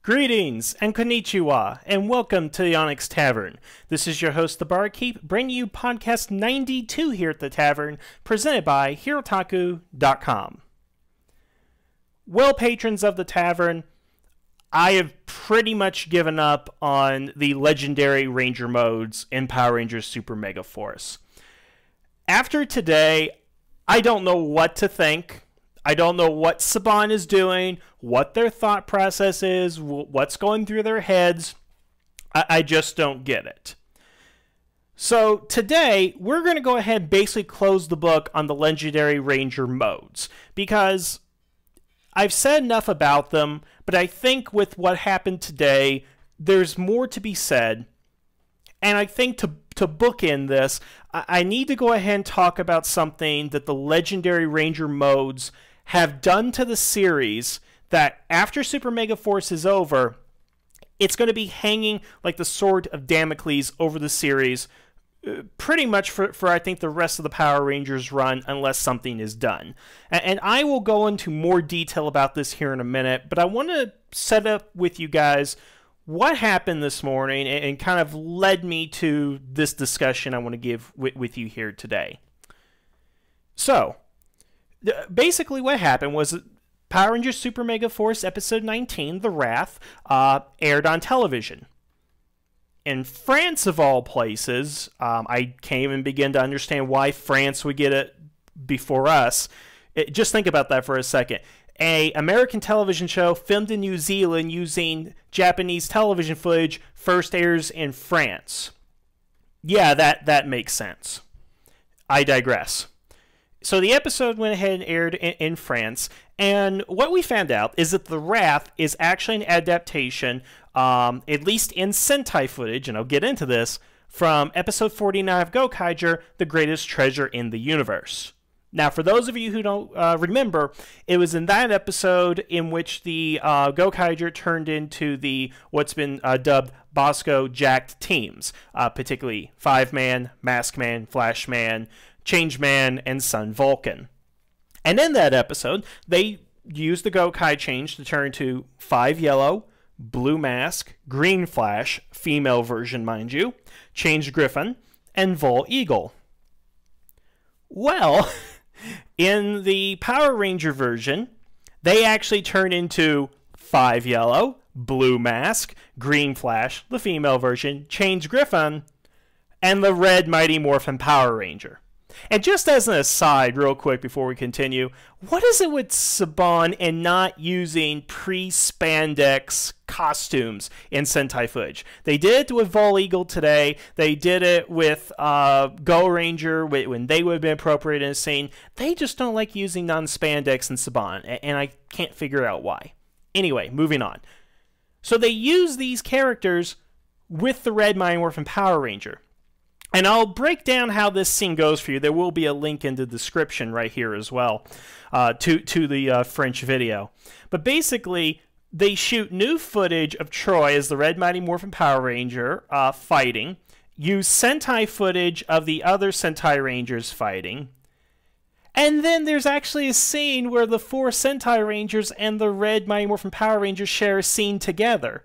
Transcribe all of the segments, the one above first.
Greetings and konnichiwa, and welcome to the Onyx Tavern. This is your host, the Barkeep, bringing you podcast 92 here at the Tavern, presented by Hirotaku.com. Well, patrons of the Tavern, I have pretty much given up on the legendary Ranger modes in Power Rangers Super Mega Force. After today, I don't know what to think. I don't know what Saban is doing, what their thought process is, what's going through their heads. I just don't get it. So today, we're going to go ahead and basically close the book on the Legendary Ranger modes, because I've said enough about them, but I think with what happened today, there's more to be said. And I think to bookend this, I need to go ahead and talk about something that the Legendary Ranger modes have done to the series that after Super Mega Force is over, it's going to be hanging like the sword of Damocles over the series pretty much for I think the rest of the Power Rangers run, unless something is done. And I will go into more detail about this here in a minute, but I want to set up with you guys what happened this morning and kind of led me to this discussion I want to give with you here today. So, basically what happened was Power Rangers Super Mega Force Episode 19, The Wrath, aired on television. In France, of all places, I can't even begin to understand why France would get it before us. Just think about that for a second. An American television show filmed in New Zealand using Japanese television footage first airs in France. Yeah, that makes sense. I digress. So the episode went ahead and aired in France, and what we found out is that The Wrath is actually an adaptation, at least in Sentai footage, and I'll get into this, from episode 49 of Gokaiger, The Greatest Treasure in the Universe. Now, for those of you who don't remember, it was in that episode in which the Gokaiger turned into the what's been dubbed Bosco Jacked teams, particularly Five-Man, Maskman, Flashman, Changeman, and Sun Vulcan. And in that episode, they used the Gokai change to turn to Five Yellow, Blue Mask, Green Flash, female version mind you, Change Griffin, and Vol Eagle. Well, in the Power Ranger version, they actually turn into Five Yellow, Blue Mask, Green Flash, the female version, Change Griffin, and the Red Mighty Morphin Power Ranger. And just as an aside, real quick before we continue, what is it with Saban and not using pre-spandex costumes in Sentai footage? They did it with Vol Eagle today. They did it with Go Ranger when they would have been appropriate in a scene. They just don't like using non-spandex in Saban, and I can't figure out why. Anyway, moving on. So they use these characters with the Red Mighty Morphin Power Ranger. And I'll break down how this scene goes for you. There will be a link in the description right here as well to the French video. But basically, they shoot new footage of Troy as the Red Mighty Morphin Power Ranger fighting, use Sentai footage of the other Sentai Rangers fighting, and then there's actually a scene where the four Sentai Rangers and the Red Mighty Morphin Power Rangers share a scene together.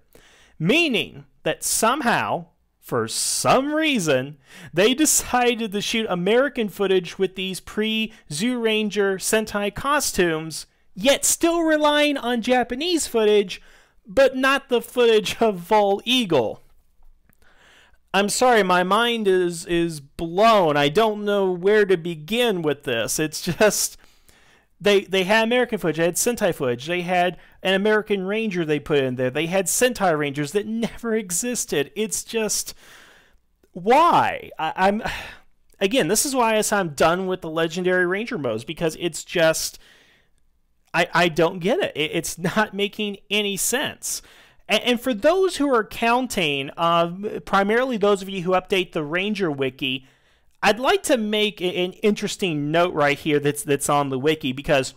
Meaning that somehow, for some reason, they decided to shoot American footage with these pre-Zoo Ranger Sentai costumes, yet still relying on Japanese footage, but not the footage of Vol Eagle. I'm sorry, my mind is blown. I don't know where to begin with this. It's just, they had American footage, they had Sentai footage, they had an American Ranger they put in there, they had Sentai Rangers that never existed. It's just, why? Again, this is why I'm done with the Legendary Ranger modes, because it's just, I don't get it. It's not making any sense. And for those who are counting, primarily those of you who update the Ranger Wiki, I'd like to make an interesting note right here that's on the wiki, because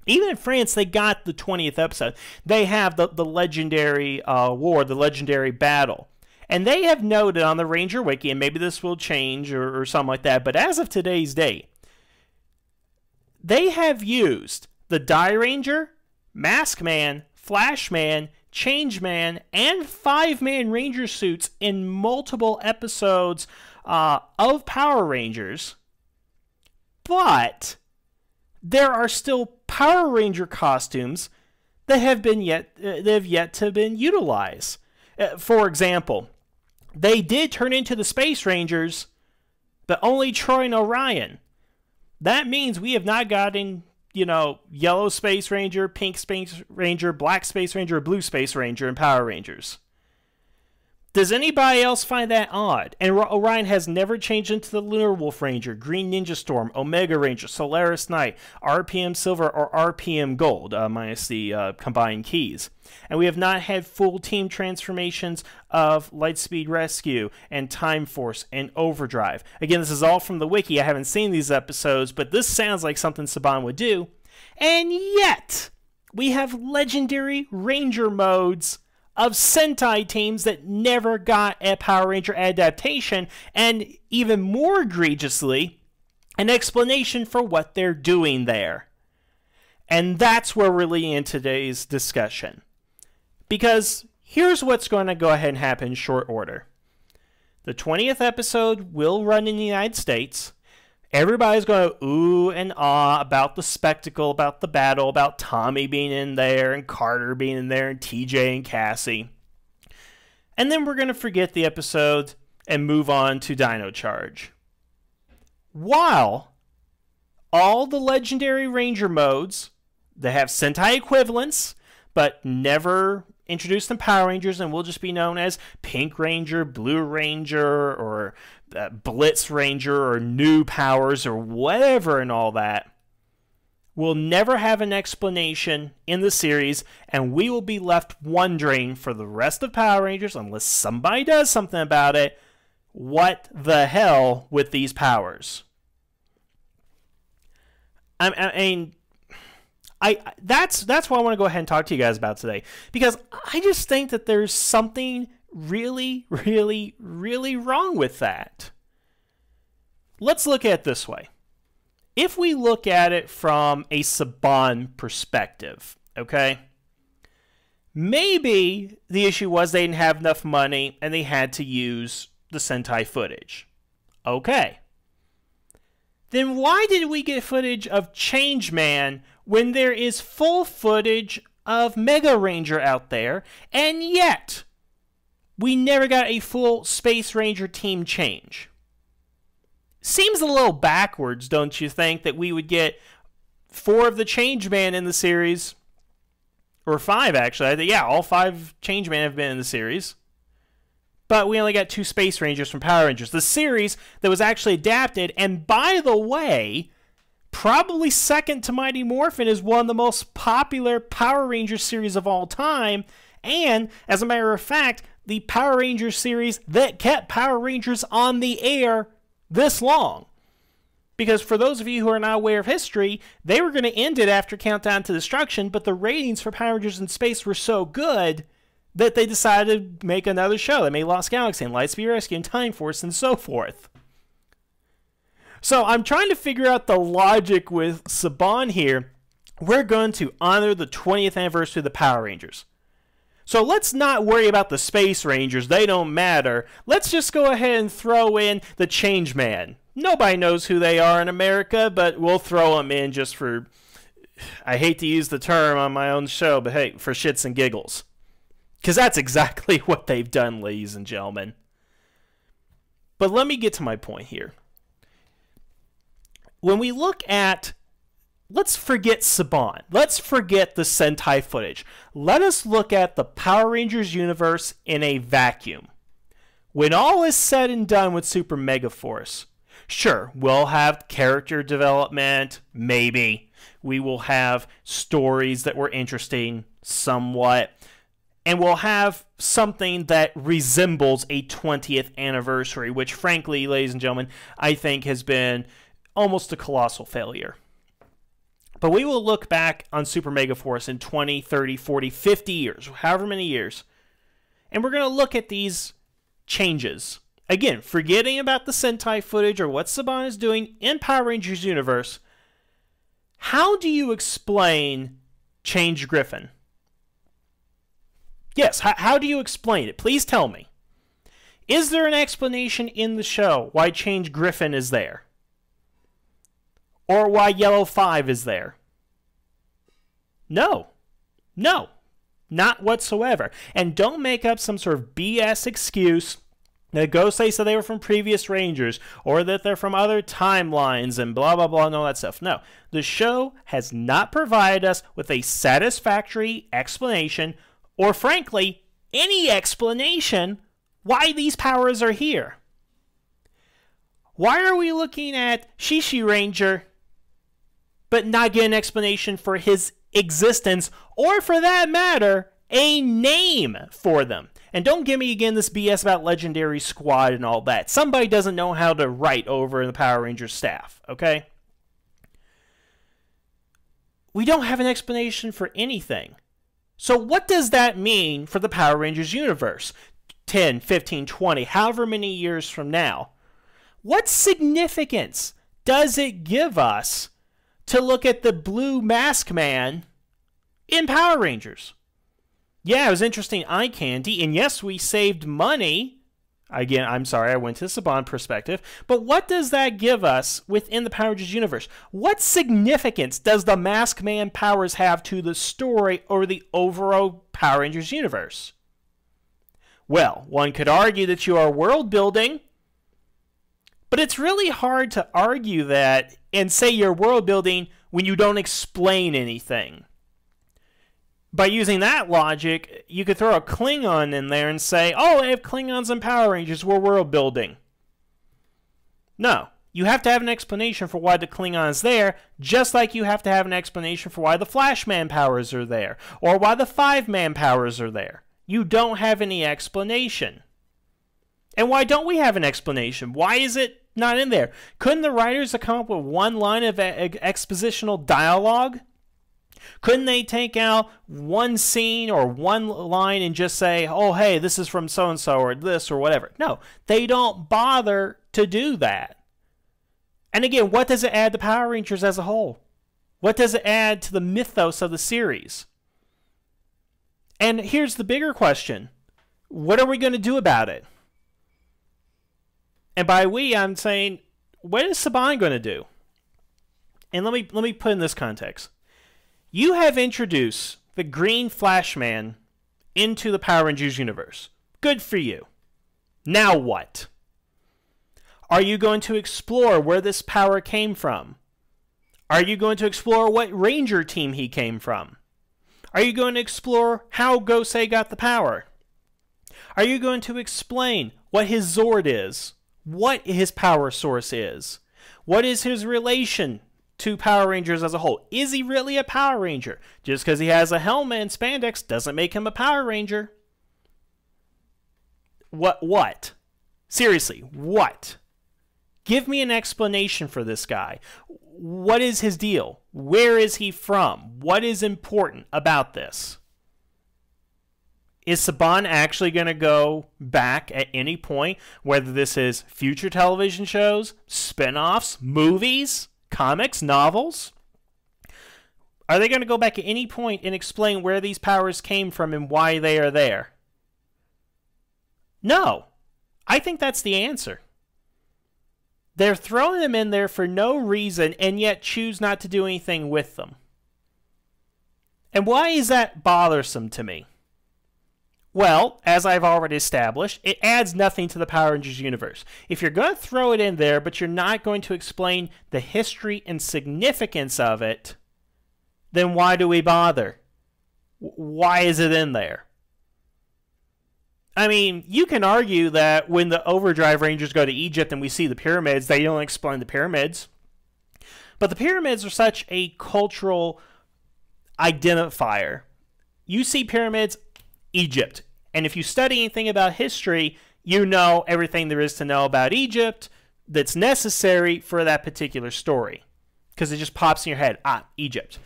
even in France, they got the 20th episode. They have the legendary war, the legendary battle. And they have noted on the Ranger Wiki, and maybe this will change or something like that, but as of today's date, they have used the Die Ranger, Maskman, Flashman, Changeman, and 5-man Ranger suits in multiple episodes of Power Rangers, but there are still Power Ranger costumes that have yet to been utilized. For example, they did turn into the Space Rangers, but only Troy and Orion. That means we have not gotten, Yellow Space Ranger, Pink Space Ranger, Black Space Ranger, Blue Space Ranger in Power Rangers. Does anybody else find that odd? And Orion has never changed into the Lunar Wolf Ranger, Green Ninja Storm, Omega Ranger, Solaris Knight, RPM Silver, or RPM Gold, minus the combined keys. And we have not had full team transformations of Lightspeed Rescue and Time Force and Overdrive. Again, this is all from the wiki. I haven't seen these episodes, but this sounds like something Saban would do. And yet, we have legendary Ranger modes of Sentai teams that never got a Power Ranger adaptation, and even more egregiously, an explanation for what they're doing there. And that's where we're really in today's discussion. Because here's what's going to go ahead and happen in short order. The 20th episode will run in the United States. Everybody's going to ooh and ah about the spectacle, about the battle, about Tommy being in there, and Carter being in there, and TJ and Cassie. And then we're going to forget the episode and move on to Dino Charge. While all the legendary Ranger modes that have Sentai equivalents, but never introduced in Power Rangers and will just be known as Pink Ranger, Blue Ranger, or Blitz Ranger, or New Powers, or whatever and all that, will never have an explanation in the series, and we will be left wondering for the rest of Power Rangers, unless somebody does something about it, what the hell with these powers? That's what I want to go ahead and talk to you guys about today, because I just think that there's something really, really, really wrong with that. Let's look at it this way. If we look at it from a Saban perspective, okay, maybe the issue was they didn't have enough money and they had to use the Sentai footage. Okay. Then why did we get footage of Changeman when there is full footage of Mega Ranger out there, and yet we never got a full Space Ranger team change? Seems a little backwards, don't you think, that we would get 4 of the Changeman in the series, or 5 actually. Yeah, all 5 Changeman have been in the series. But we only got 2 Space Rangers from Power Rangers. The series that was actually adapted, and by the way, probably second to Mighty Morphin, is one of the most popular Power Rangers series of all time. And, as a matter of fact, the Power Rangers series that kept Power Rangers on the air this long. Because for those of you who are not aware of history, they were going to end it after Countdown to Destruction, but the ratings for Power Rangers in Space were so good that they decided to make another show. They made Lost Galaxy and Lightspeed Rescue and Time Force and so forth. So I'm trying to figure out the logic with Saban here. We're going to honor the 20th anniversary of the Power Rangers. So let's not worry about the Space Rangers. They don't matter. Let's just go ahead and throw in the Changeman. Nobody knows who they are in America, but we'll throw them in just for, I hate to use the term on my own show, but hey, for shits and giggles. Because that's exactly what they've done, ladies and gentlemen. But let me get to my point here. When we look at, let's forget Saban. Let's forget the Sentai footage. Let us look at the Power Rangers universe in a vacuum. When all is said and done with Super Mega Force, sure, we'll have character development, maybe. We will have stories that were interesting, somewhat. And we'll have something that resembles a 20th anniversary, which frankly, ladies and gentlemen, I think has been almost a colossal failure. But we will look back on Super Mega Force in 20, 30, 40, 50 years, however many years, and we're going to look at these changes. Again, forgetting about the Sentai footage or what Saban is doing in Power Rangers universe, how do you explain Change Griffin? Yes, how do you explain it? Please tell me. Is there an explanation in the show why Change Griffin is there? Or why Yellow 5 is there? No. No. Not whatsoever. And don't make up some sort of BS excuse that Gosei said they were from previous Rangers, or that they're from other timelines, and blah, blah, blah, and all that stuff. No. The show has not provided us with a satisfactory explanation, or frankly, any explanation why these powers are here. Why are we looking at Shishi Ranger but not get an explanation for his existence, or for that matter, a name for them? And don't give me again this BS about Legendary Squad and all that. Somebody doesn't know how to write over in the Power Rangers staff, okay? We don't have an explanation for anything. So what does that mean for the Power Rangers universe? 10, 15, 20, however many years from now. What significance does it give us to look at the Blue Mask Man in Power Rangers? Yeah, it was interesting eye candy, and yes, we saved money. Again, I'm sorry, I went to the Saban perspective. But what does that give us within the Power Rangers universe? What significance does the Mask Man powers have to the story or the overall Power Rangers universe? Well, one could argue that you are world building, but it's really hard to argue that and say you're world building when you don't explain anything. By using that logic, you could throw a Klingon in there and say, oh, they have Klingons and Power Rangers, we're world building. No, you have to have an explanation for why the Klingon's there, just like you have to have an explanation for why the Flashman powers are there, or why the Five-Man powers are there. You don't have any explanation. And why don't we have an explanation? Why is it not in there? Couldn't the writers have come up with one line of expositional dialogue? Couldn't they take out one scene or one line and just say, oh, hey, this is from so-and-so or this or whatever? No, they don't bother to do that. And again, what does it add to Power Rangers as a whole? What does it add to the mythos of the series? And here's the bigger question. What are we going to do about it? And by we, I'm saying, what is Saban going to do? And let me put in this context. You have introduced the Green Flashman into the Power Rangers universe. Good for you. Now what? Are you going to explore where this power came from? Are you going to explore what Ranger team he came from? Are you going to explore how Gosei got the power? Are you going to explain what his Zord is? What his power source is? What is his relation to Power Rangers as a whole? Is he really a Power Ranger? Just because he has a helmet and spandex doesn't make him a Power Ranger. What? Seriously, what? Give me an explanation for this guy. What is his deal? Where is he from? What is important about this? Is Saban actually going to go back at any point, whether this is future television shows, spin-offs, movies, comics, novels? Are they going to go back at any point and explain where these powers came from and why they are there? No. I think that's the answer. They're throwing them in there for no reason and yet choose not to do anything with them. And why is that bothersome to me? Well, as I've already established, it adds nothing to the Power Rangers universe. If you're going to throw it in there, but you're not going to explain the history and significance of it, then why do we bother? Why is it in there? I mean, you can argue that when the Overdrive Rangers go to Egypt and we see the pyramids, they don't explain the pyramids. But the pyramids are such a cultural identifier. You see pyramids, Egypt. And if you study anything about history, you know everything there is to know about Egypt that's necessary for that particular story. Because it just pops in your head. Egypt.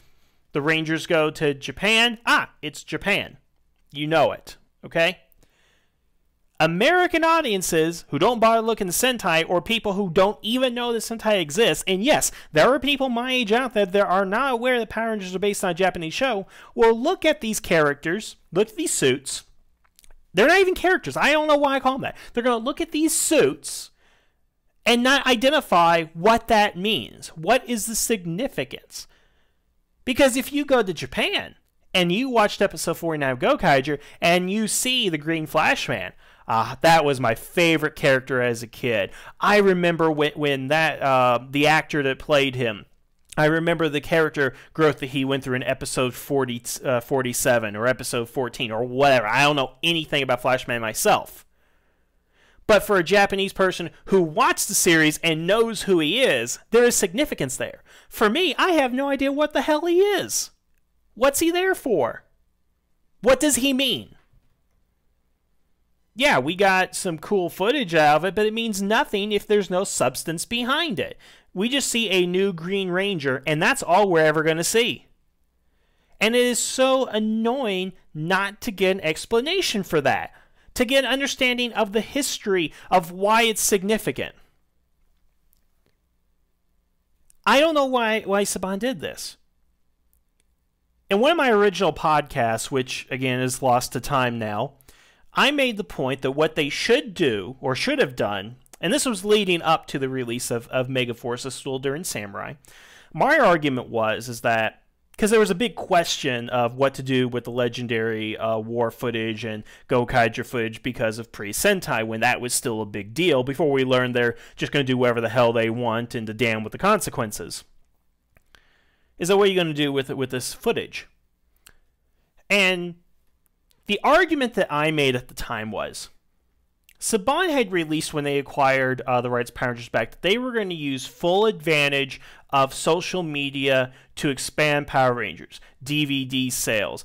The Rangers go to Japan. It's Japan. You know it. Okay? American audiences who don't bother looking at Sentai, or people who don't even know that Sentai exists, and yes, there are people my age out there that are not aware that Power Rangers are based on a Japanese show, will look at these characters, look at these suits, They're not even characters. I don't know why I call them that. They're going to look at these suits and not identify what that means. What is the significance? Because if you go to Japan and you watched episode 49 of Gokaiger and you see the Green Flashman, that was my favorite character as a kid. I remember when that the actor that played him, I remember the character growth that he went through in episode 47 or episode 14 or whatever. I don't know anything about Flashman myself. But for a Japanese person who watched the series and knows who he is, there is significance there. For me, I have no idea what the hell he is. What's he there for? What does he mean? Yeah, we got some cool footage out of it, but it means nothing if there's no substance behind it. We just see a new Green Ranger, and that's all we're ever going to see. And it is so annoying not to get an explanation for that, to get an understanding of the history of why it's significant. I don't know why Saban did this. In one of my original podcasts, which again is lost to time now, I made the point that what they should do, or should have done, and this was leading up to the release of Megaforce still during Samurai. My argument is that, because there was a big question of what to do with the legendary war footage and Gokaiger footage because of pre-Sentai, when that was still a big deal, before we learned they're just going to do whatever the hell they want and to damn with the consequences. Is that what are you going to do with this footage? And the argument that I made at the time was, Saban had released when they acquired the rights to Power Rangers back that they were going to use full advantage of social media to expand Power Rangers, DVD sales,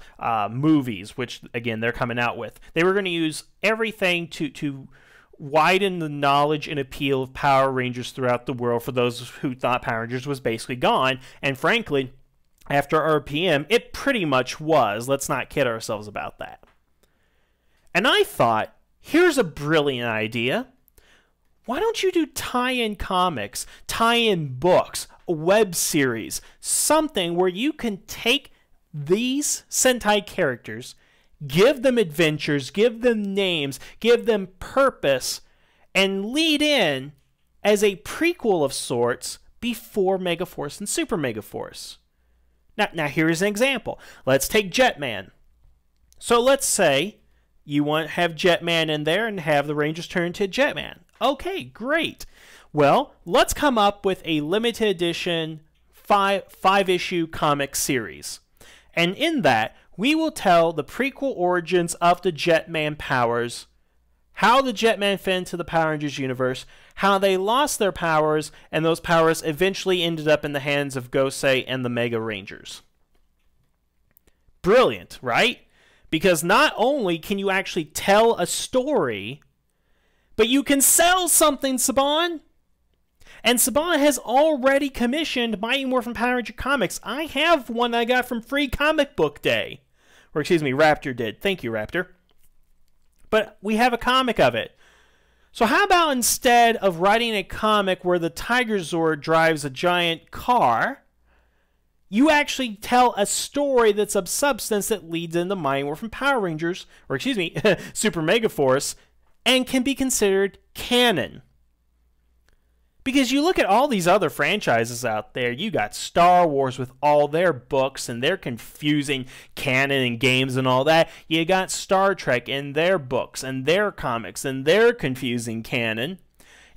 movies, which again they're coming out with. They were going to use everything to widen the knowledge and appeal of Power Rangers throughout the world for those who thought Power Rangers was basically gone. And frankly, after RPM, it pretty much was. Let's not kid ourselves about that. And I thought, here's a brilliant idea. Why don't you do tie-in comics, tie-in books, a web series, something where you can take these Sentai characters, give them adventures, give them names, give them purpose, and lead in as a prequel of sorts before Megaforce and Super Megaforce. Now here's an example. Let's take Jetman. So let's say you want to have Jetman in there and have the Rangers turn into Jetman. Okay, great. Well, let's come up with a limited edition five-issue comic series. And in that, we will tell the prequel origins of the Jetman powers, how the Jetman fit into the Power Rangers universe, how they lost their powers, and those powers eventually ended up in the hands of Gosei and the Mega Rangers. Brilliant, right? Because not only can you actually tell a story, but you can sell something, Saban. And Saban has already commissioned Mighty Morphin Power Ranger comics. I have one I got from Free Comic Book Day. Or excuse me, Raptor did. Thank you, Raptor. But we have a comic of it. So how about instead of writing a comic where the Tiger Zord drives a giant car, you actually tell a story that's of substance that leads into Mighty Morphin Power Rangers, or excuse me, Super Megaforce, and can be considered canon. Because you look at all these other franchises out there, you got Star Wars with all their books and their confusing canon and games and all that. You got Star Trek and their books and their comics and their confusing canon.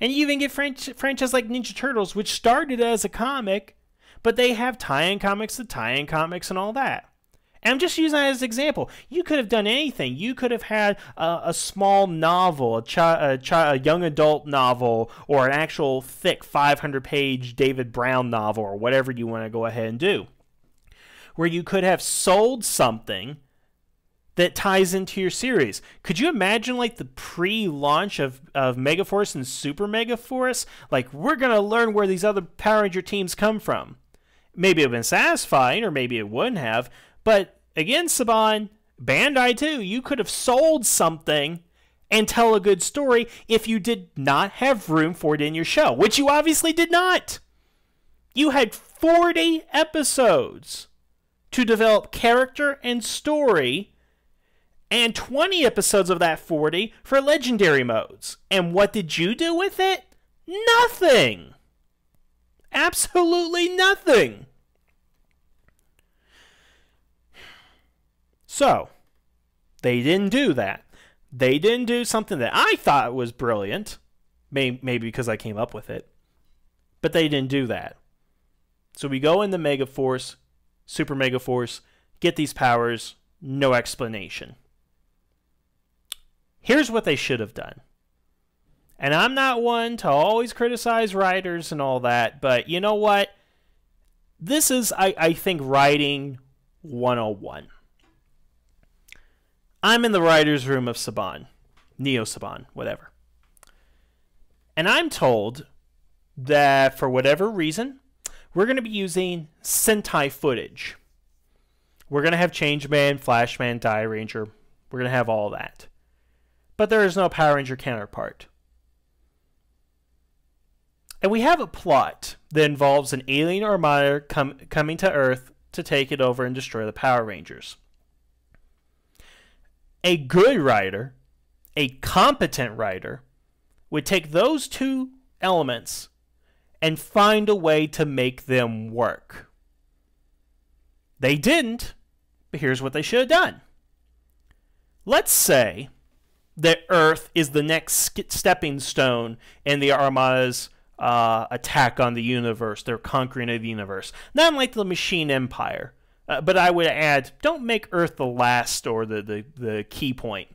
And you even get franchises like Ninja Turtles, which started as a comic, but they have tie-in comics to tie-in comics and all that. And I'm just using that as an example. You could have done anything. You could have had a small novel, a young adult novel, or an actual thick 500-page David Brown novel, or whatever you want to go ahead and do, where you could have sold something that ties into your series. Could you imagine like the pre-launch of Megaforce and Super Megaforce? Like, we're going to learn where these other Power Ranger teams come from. Maybe it would have been satisfying, or maybe it wouldn't have. But again, Saban, Bandai too, you could have sold something and tell a good story if you did not have room for it in your show, which you obviously did not. You had 40 episodes to develop character and story, and 20 episodes of that 40 for legendary modes. And what did you do with it? Nothing. Absolutely nothing. So, they didn't do that. They didn't do something that I thought was brilliant. Maybe because I came up with it. But they didn't do that. So we go into Mega Force, Super Mega Force, get these powers, no explanation. Here's what they should have done. And I'm not one to always criticize writers and all that, but you know what? This is, I think, writing 101. I'm in the writer's room of Saban, Neo Saban, whatever. And I'm told that for whatever reason, we're going to be using Sentai footage. We're going to have Changeman, Flashman, Die Ranger. We're going to have all that. But there is no Power Ranger counterpart. And we have a plot that involves an alien armada coming to Earth to take it over and destroy the Power Rangers. A good writer, a competent writer, would take those two elements and find a way to make them work. They didn't, but here's what they should have done. Let's say that Earth is the next stepping stone in the Armada's attack on the universe, their conquering of the universe. Not like the Machine Empire, but I would add, don't make Earth the last or the key point.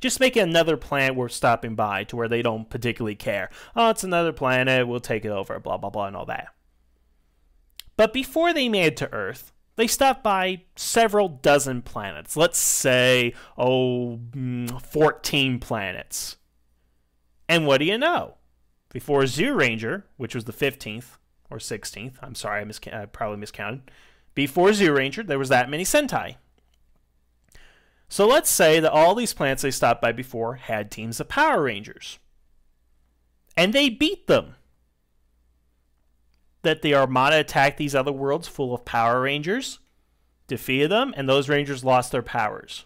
Just make it another planet worth stopping by to where they don't particularly care. Oh, it's another planet, we'll take it over, blah, blah, blah, and all that. But before they made it to Earth, they stopped by several dozen planets. Let's say, 14 planets. And what do you know? Before Zoo Ranger, which was the 15th or 16th, I'm sorry, I probably miscounted. Before Zoo Ranger, there was that many Sentai. So let's say that all these planets they stopped by before had teams of Power Rangers. And they beat them. That the Armada attacked these other worlds full of Power Rangers, defeated them, and those Rangers lost their powers.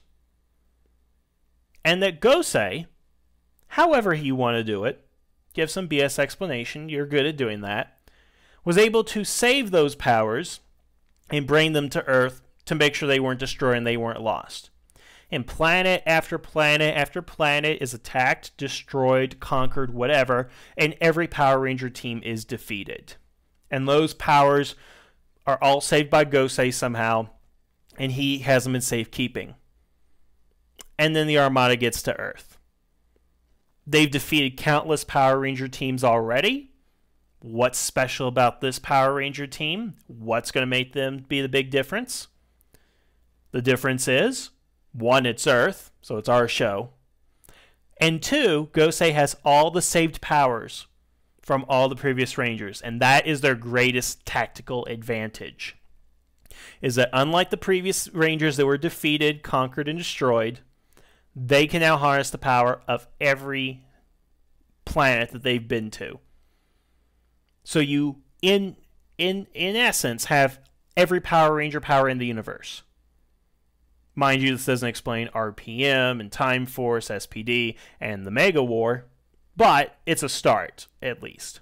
And that Gosei, however he wanted to do it, give some BS explanation, you're good at doing that, was able to save those powers and bring them to Earth to make sure they weren't destroyed and they weren't lost. And planet after planet after planet is attacked, destroyed, conquered, whatever, and every Power Ranger team is defeated. And those powers are all saved by Gosei somehow, and he has them in safekeeping. And then the Armada gets to Earth. They've defeated countless Power Ranger teams already. What's special about this Power Ranger team? What's going to make them be the big difference? The difference is, one, it's Earth, so it's our show. And two, Gosei has all the saved powers from all the previous Rangers, and that is their greatest tactical advantage. Is that unlike the previous Rangers that were defeated, conquered, and destroyed, they can now harness the power of every planet that they've been to. So you, in essence, have every Power Ranger power in the universe. Mind you, this doesn't explain RPM and Time Force, SPD, and the Mega War, but it's a start, at least.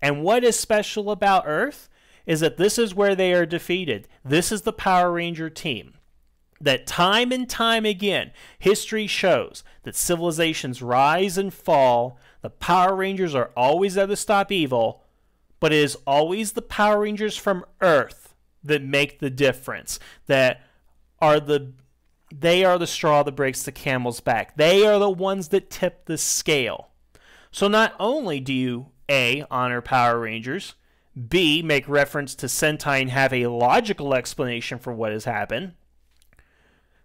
And what is special about Earth is that this is where they are defeated. This is the Power Ranger team. That time and time again, history shows that civilizations rise and fall. The Power Rangers are always there to stop evil, but it is always the Power Rangers from Earth that make the difference. They are the straw that breaks the camel's back. They are the ones that tip the scale. So not only do you, A, honor Power Rangers, B, make reference to Sentai and have a logical explanation for what has happened,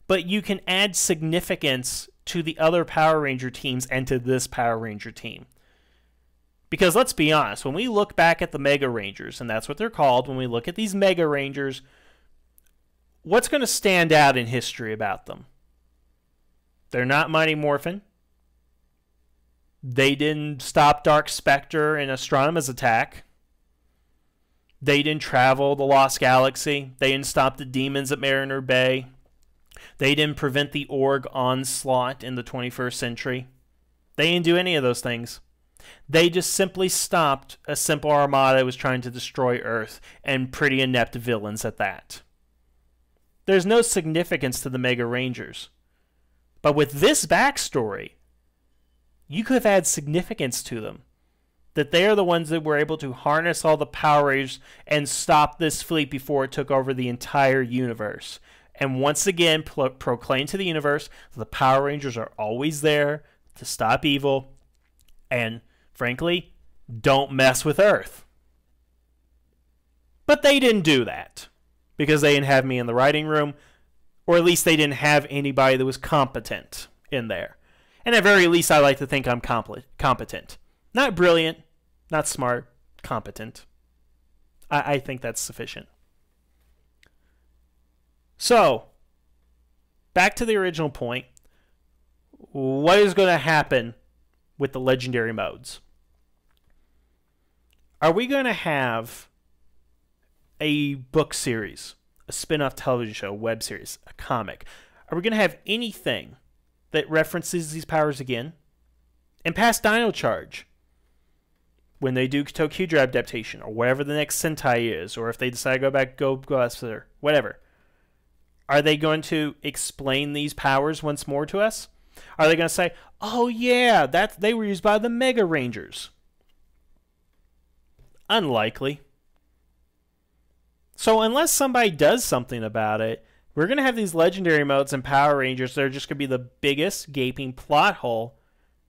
but you can add significance to the other Power Ranger teams and to this Power Ranger team. Because let's be honest, when we look back at the Mega Rangers, and that's what they're called, when we look at these Mega Rangers, what's going to stand out in history about them? They're not Mighty Morphin. They didn't stop Dark Spectre and Astronoma's attack. They didn't travel the Lost Galaxy. They didn't stop the demons at Mariner Bay. They didn't prevent the org onslaught in the 21st century. They didn't do any of those things. They just simply stopped a simple armada that was trying to destroy Earth, and pretty inept villains at that. There's no significance to the Mega Rangers. But with this backstory, you could have had significance to them. That they are the ones that were able to harness all the Power Rangers and stop this fleet before it took over the entire universe. And once again, proclaim to the universe that the Power Rangers are always there to stop evil. And, frankly, don't mess with Earth. But they didn't do that. Because they didn't have me in the writing room. Or at least they didn't have anybody that was competent in there. And at very least, I like to think I'm competent. Not brilliant, not smart, competent. I think that's sufficient. So, back to the original point. What is going to happen with the legendary modes? Are we going to have a book series, a spin-off television show, web series, a comic? Are we going to have anything that references these powers again? And past Dino Charge, when they do Tokyo adaptation, or whatever the next Sentai is, or if they decide to go back, go Buster, whatever, are they going to explain these powers once more to us? Are they going to say, oh yeah, they were used by the Mega Rangers? Unlikely. So unless somebody does something about it, we're going to have these legendary modes and Power Rangers that are just going to be the biggest gaping plot hole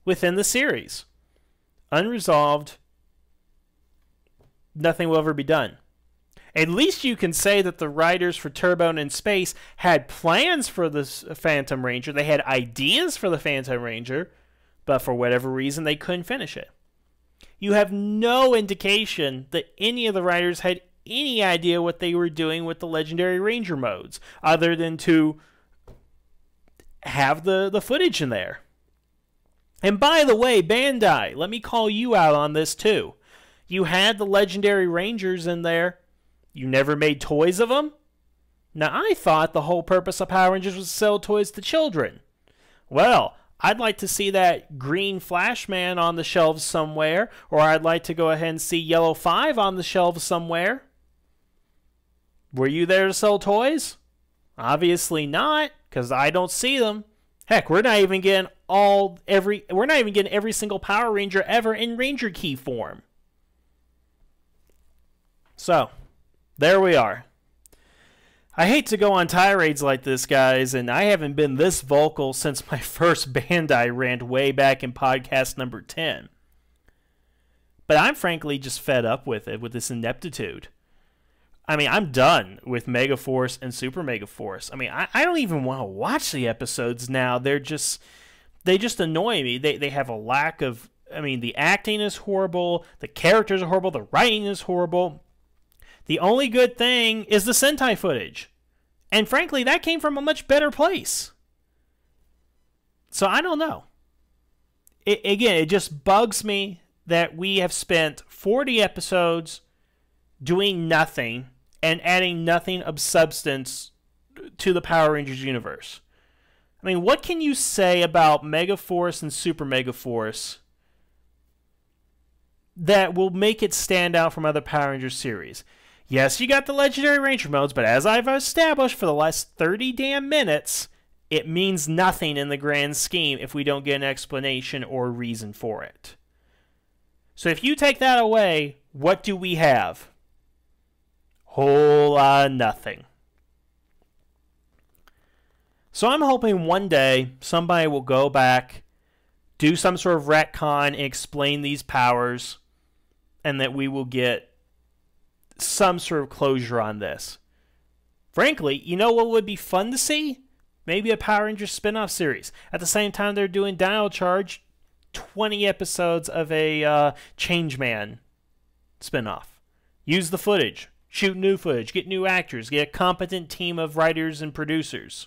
within the series. Unresolved. Nothing will ever be done. At least you can say that the writers for Turbo and Space had plans for this Phantom Ranger. They had ideas for the Phantom Ranger, but for whatever reason, they couldn't finish it. You have no indication that any of the writers had any idea what they were doing with the Legendary Ranger modes, other than to have the footage in there. And by the way, Bandai, let me call you out on this too. You had the Legendary Rangers in there. You never made toys of them? Now, I thought the whole purpose of Power Rangers was to sell toys to children. Well, I'd like to see that green Flash Man on the shelves somewhere, or I'd like to go ahead and see Yellow 5 on the shelves somewhere. Were you there to sell toys? Obviously not, because I don't see them. Heck, we're not even getting every single Power Ranger ever in Ranger Key form. So, there we are. I hate to go on tirades like this, guys, and I haven't been this vocal since my first Bandai rant way back in podcast number 10. But I'm frankly just fed up with it, with this ineptitude. I mean, I'm done with Megaforce and Super Megaforce. I mean, I don't even want to watch the episodes now. They just annoy me. They have a lack of, I mean, the acting is horrible, the characters are horrible, the writing is horrible. The only good thing is the Sentai footage. And frankly, that came from a much better place. So I don't know. It just bugs me that we have spent 40 episodes doing nothing and adding nothing of substance to the Power Rangers universe. I mean, what can you say about Megaforce and Super Megaforce that will make it stand out from other Power Rangers series? Yes, you got the Legendary Ranger modes, but as I've established for the last 30 damn minutes, it means nothing in the grand scheme if we don't get an explanation or reason for it. So if you take that away, what do we have? Whole lot of nothing. So I'm hoping one day somebody will go back, do some sort of retcon, and explain these powers, and that we will get some sort of closure on this. Frankly, you know what would be fun to see? Maybe a Power Rangers spin-off series. At the same time they're doing Dino Charge, 20 episodes of a Changeman spin-off. Use the footage. Shoot new footage. Get new actors. Get a competent team of writers and producers.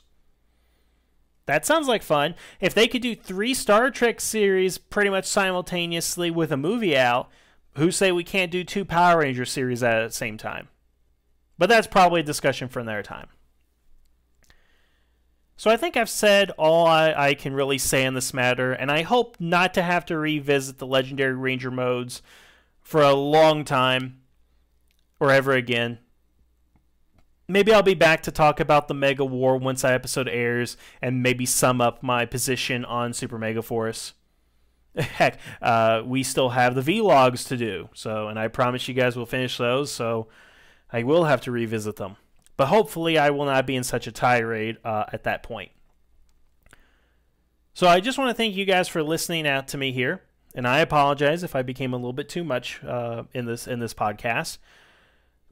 That sounds like fun. If they could do 3 Star Trek series pretty much simultaneously with a movie out, who say we can't do 2 Power Ranger series at the same time? But that's probably a discussion for another time. So I think I've said all I can really say on this matter, and I hope not to have to revisit the Legendary Ranger modes for a long time, or ever again. Maybe I'll be back to talk about the Mega War once that episode airs, and maybe sum up my position on Super Mega Force. Heck, we still have the vlogs to do, and I promise you guys we'll finish those, so I will have to revisit them. But hopefully I will not be in such a tirade at that point. So I just want to thank you guys for listening out to me here, and I apologize if I became a little bit too much in this podcast.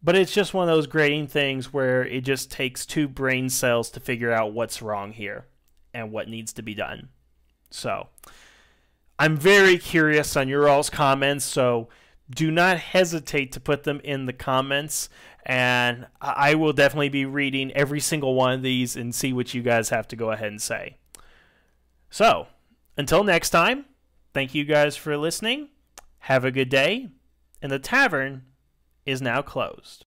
But it's just one of those grating things where it just takes 2 brain cells to figure out what's wrong here and what needs to be done. So I'm very curious on your all's comments, so do not hesitate to put them in the comments, and I will definitely be reading every single one of these and see what you guys have to go ahead and say. So, until next time, thank you guys for listening. Have a good day, and the tavern is now closed.